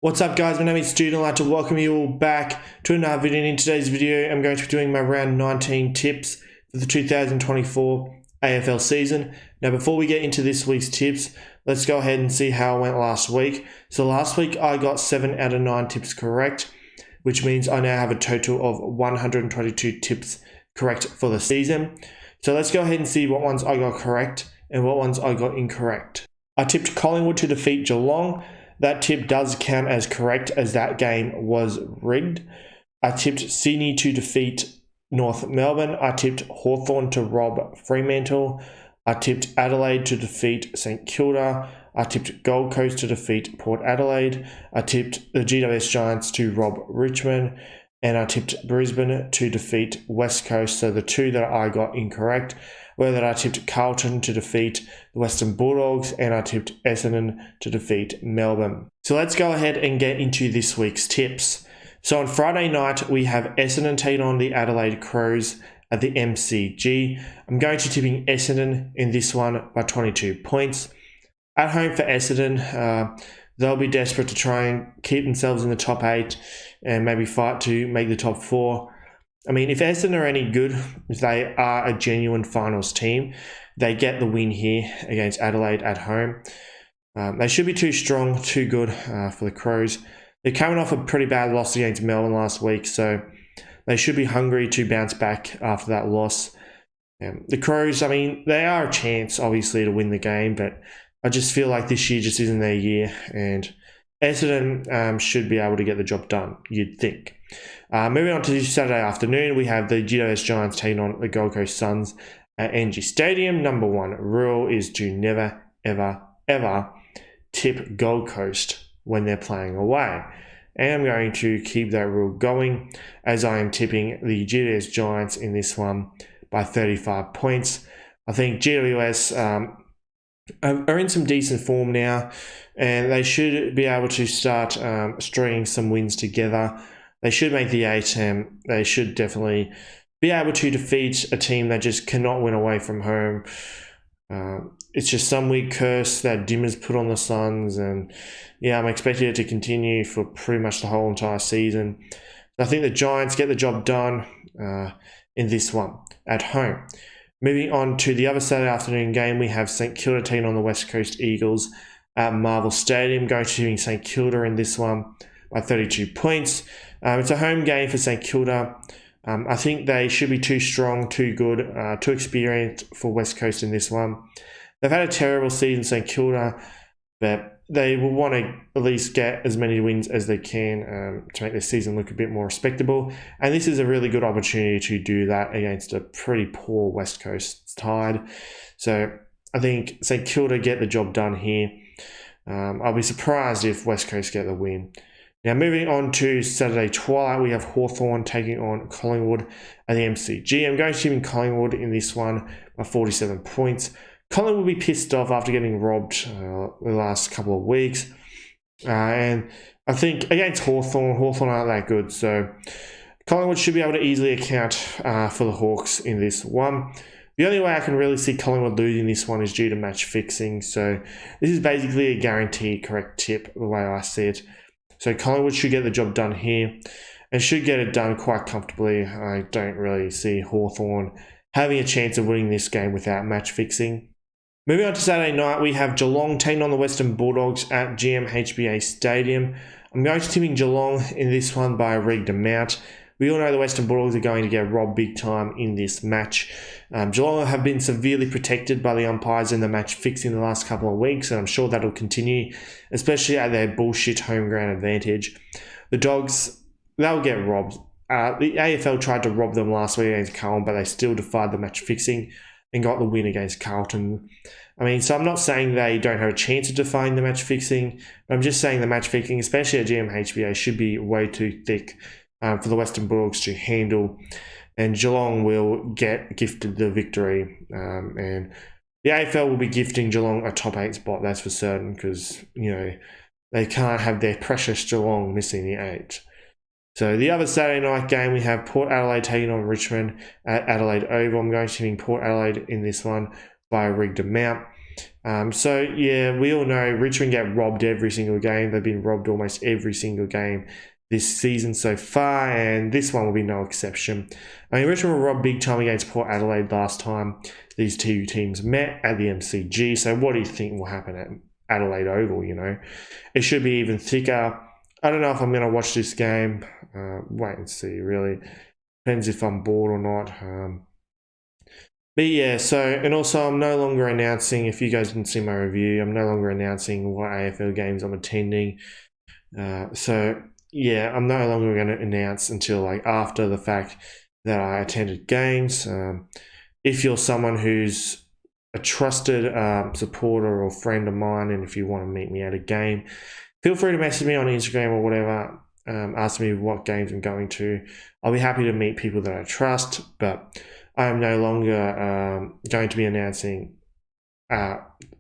What's up guys, my name is Stoody and I'd like to welcome you all back to another video. In today's video I'm going to be doing my round 19 tips for the 2024 AFL season. Now before we get into this week's tips, let's go ahead and see how I went last week. So last week I got 7 out of 9 tips correct, which means I now have a total of 122 tips correct for the season. So let's go ahead and see what ones I got correct and what ones I got incorrect. I tipped Collingwood to defeat Geelong. That tip does count as correct as that game was rigged. I tipped Sydney to defeat North Melbourne. I tipped Hawthorn to rob Fremantle. I tipped Adelaide to defeat St Kilda. I tipped Gold Coast to defeat Port Adelaide. I tipped the GWS Giants to rob Richmond. And I tipped Brisbane to defeat West Coast. So the two that I got incorrect were that I tipped Carlton to defeat the Western Bulldogs and I tipped Essendon to defeat Melbourne. So let's go ahead and get into this week's tips. So on Friday night, we have Essendon taking on the Adelaide Crows at the MCG. I'm going to tipping Essendon in this one by 22 points. At home for Essendon, they'll be desperate to try and keep themselves in the top 8 and maybe fight to make the top 4. I mean, if Essendon are any good, if they are a genuine finals team, they get the win here against Adelaide at home. They should be too strong, too good for the Crows. They're coming off a pretty bad loss against Melbourne last week, so they should be hungry to bounce back after that loss. The Crows, I mean, they are a chance, obviously, to win the game, but I just feel like this year just isn't their year, and Essendon should be able to get the job done, you'd think. Moving on to this Saturday afternoon, we have the GWS Giants taking on the Gold Coast Suns at NG Stadium. Number one rule is to never, ever, ever tip Gold Coast when they're playing away. And I'm going to keep that rule going as I am tipping the GWS Giants in this one by 35 points. I think GWS are in some decent form now, and they should be able to start stringing some wins together. They should make the 8, and they should definitely be able to defeat a team that just cannot win away from home. It's just some weird curse that Dimmer's put on the Suns, and yeah, I'm expecting it to continue for pretty much the whole entire season. I think the Giants get the job done in this one at home. Moving on to the other Saturday afternoon game, we have St Kilda taking on the West Coast Eagles at Marvel Stadium. Going to St Kilda in this one by 32 points. It's a home game for St Kilda. I think they should be too strong, too good, too experienced for West Coast in this one. They've had a terrible season, St Kilda, but they will want to at least get as many wins as they can to make their season look a bit more respectable. And this is a really good opportunity to do that against a pretty poor West Coast side. So I think St Kilda get the job done here. I'll be surprised if West Coast get the win. Now moving on to Saturday twilight, we have Hawthorn taking on Collingwood at the MCG. I'm going to tip Collingwood in this one by 47 points. Collingwood will be pissed off after getting robbed the last couple of weeks. And I think against Hawthorn aren't that good. So Collingwood should be able to easily account for the Hawks in this one. The only way I can really see Collingwood losing this one is due to match fixing. So this is basically a guaranteed correct tip the way I see it. So Collingwood should get the job done here and should get it done quite comfortably. I don't really see Hawthorn having a chance of winning this game without match fixing. Moving on to Saturday night, we have Geelong taking on the Western Bulldogs at GMHBA Stadium. I'm going to tipping Geelong in this one by a rigged amount. We all know the Western Bulldogs are going to get robbed big time in this match. Geelong have been severely protected by the umpires in the match fixing the last couple of weeks, and I'm sure that'll continue, especially at their bullshit home ground advantage. The Dogs, they'll get robbed. The AFL tried to rob them last week against Carlton, but they still defied the match fixing and got the win against Carlton. I mean, so I'm not saying they don't have a chance of defying the match fixing, but I'm just saying the match fixing, especially at GMHBA, should be way too thick for the Western Bulldogs to handle, and Geelong will get gifted the victory. And the AFL will be gifting Geelong a top 8 spot, that's for certain, because, you know, they can't have their precious Geelong missing the 8. So the other Saturday night game, we have Port Adelaide taking on Richmond at Adelaide Oval. I'm going to be Port Adelaide in this one by a rigged amount. So yeah, we all know Richmond get robbed every single game. They've been robbed almost every single game this season so far, and this one will be no exception. I mean, Richmond were robbed big time against Port Adelaide last time these two teams met at the MCG. So what do you think will happen at Adelaide Oval? You know, it should be even thicker. I don't know if I'm going to watch this game. Wait and see, really. Depends if I'm bored or not. But yeah, and also I'm no longer announcing, if you guys didn't see my review, I'm no longer announcing what AFL games I'm attending. So yeah, I'm no longer going to announce until like after the fact that I attended games. If you're someone who's a trusted supporter or friend of mine, and if you want to meet me at a game, feel free to message me on Instagram or whatever. Ask me what games I'm going to. I'll be happy to meet people that I trust, but I'm no longer going to be announcing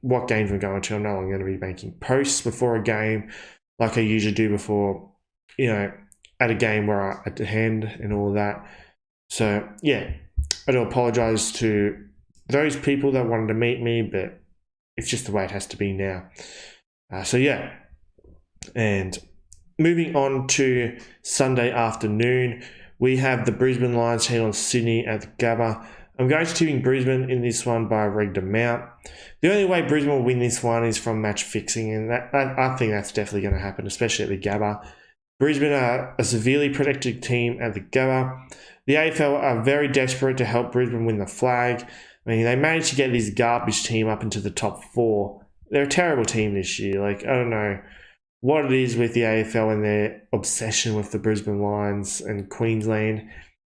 what games I'm going to. I'm no longer going to be making posts before a game like I usually do before, you know, at a game where I attend and all that. So yeah, I do apologize to those people that wanted to meet me, but it's just the way it has to be now. So yeah, and moving on to Sunday afternoon, we have the Brisbane Lions taking on Sydney at the Gabba. I'm going to tipping Brisbane in this one by a rigged amount. The only way Brisbane will win this one is from match fixing, and I think that's definitely going to happen, especially at the Gabba. Brisbane are a severely protected team at the Gabba. The AFL are very desperate to help Brisbane win the flag. I mean, they managed to get this garbage team up into the top 4. They're a terrible team this year. Like, I don't know what it is with the AFL and their obsession with the Brisbane Lions and Queensland.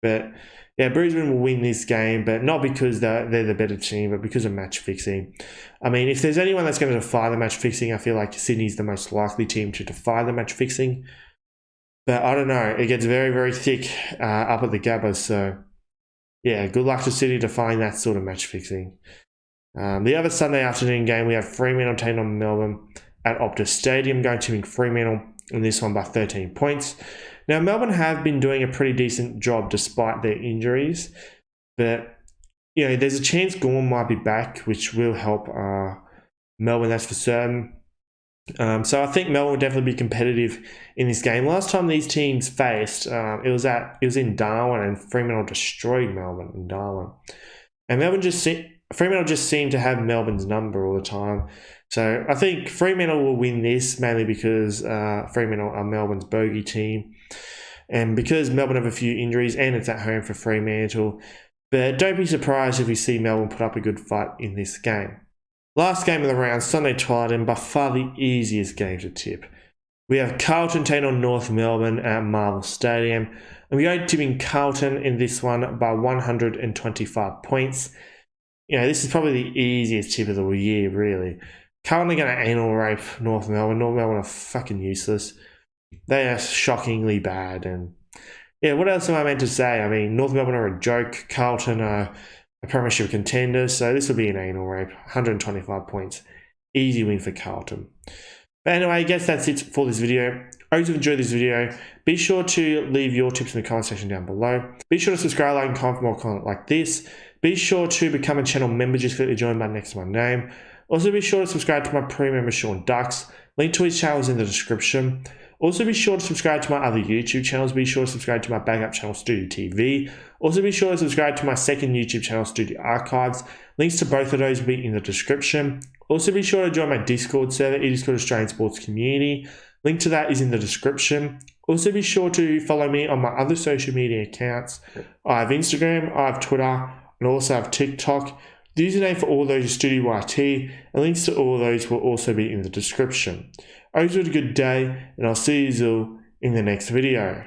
But yeah, Brisbane will win this game, but not because they're the better team, but because of match fixing. I mean, if there's anyone that's going to defy the match fixing, I feel like Sydney's the most likely team to defy the match fixing. But I don't know. It gets very, very thick up at the Gabba. So yeah, good luck to Sydney defying that sort of match fixing. The other Sunday afternoon game, we have Fremantle taking on Melbourne at Optus Stadium, going to Fremantle in this one by 13 points. Now, Melbourne have been doing a pretty decent job despite their injuries, but you know, there's a chance Gorn might be back, which will help Melbourne, that's for certain. So I think Melbourne will definitely be competitive in this game. Last time these teams faced, it was in Darwin, and Fremantle destroyed Melbourne in Darwin. And Fremantle just seemed to have Melbourne's number all the time. So I think Fremantle will win this, mainly because Fremantle are Melbourne's bogey team, and because Melbourne have a few injuries, and it's at home for Fremantle. But don't be surprised if we see Melbourne put up a good fight in this game. Last game of the round, Sunday twilight, and by far the easiest game to tip. We have Carlton taking on North Melbourne at Marvel Stadium. And we are tipping Carlton in this one by 125 points. You know, this is probably the easiest tip of the year, really. Carlton are going to anal rape North Melbourne. North Melbourne are fucking useless. They are shockingly bad. And yeah, what else am I meant to say? I mean, North Melbourne are a joke. Carlton are a premiership contender. So this will be an anal rape. 125 points. Easy win for Carlton. But anyway, I guess that's it for this video. I hope you enjoyed this video. Be sure to leave your tips in the comment section down below. Be sure to subscribe, like, and comment for more content like this. Be sure to become a channel member. Just click the join button next to my name. Also, be sure to subscribe to my premium member, Sean Ducks. Link to his channel is in the description. Also, be sure to subscribe to my other YouTube channels. Be sure to subscribe to my backup channel, Stoody TV. Also, be sure to subscribe to my second YouTube channel, Stoody Archives. Links to both of those will be in the description. Also, be sure to join my Discord server, Discord Australian Sports Community. Link to that is in the description. Also, be sure to follow me on my other social media accounts. I have Instagram, I have Twitter, and also have TikTok. The username for all those is StoodyYT, and links to all those will also be in the description. I hope you had a good day, and I'll see you all in the next video.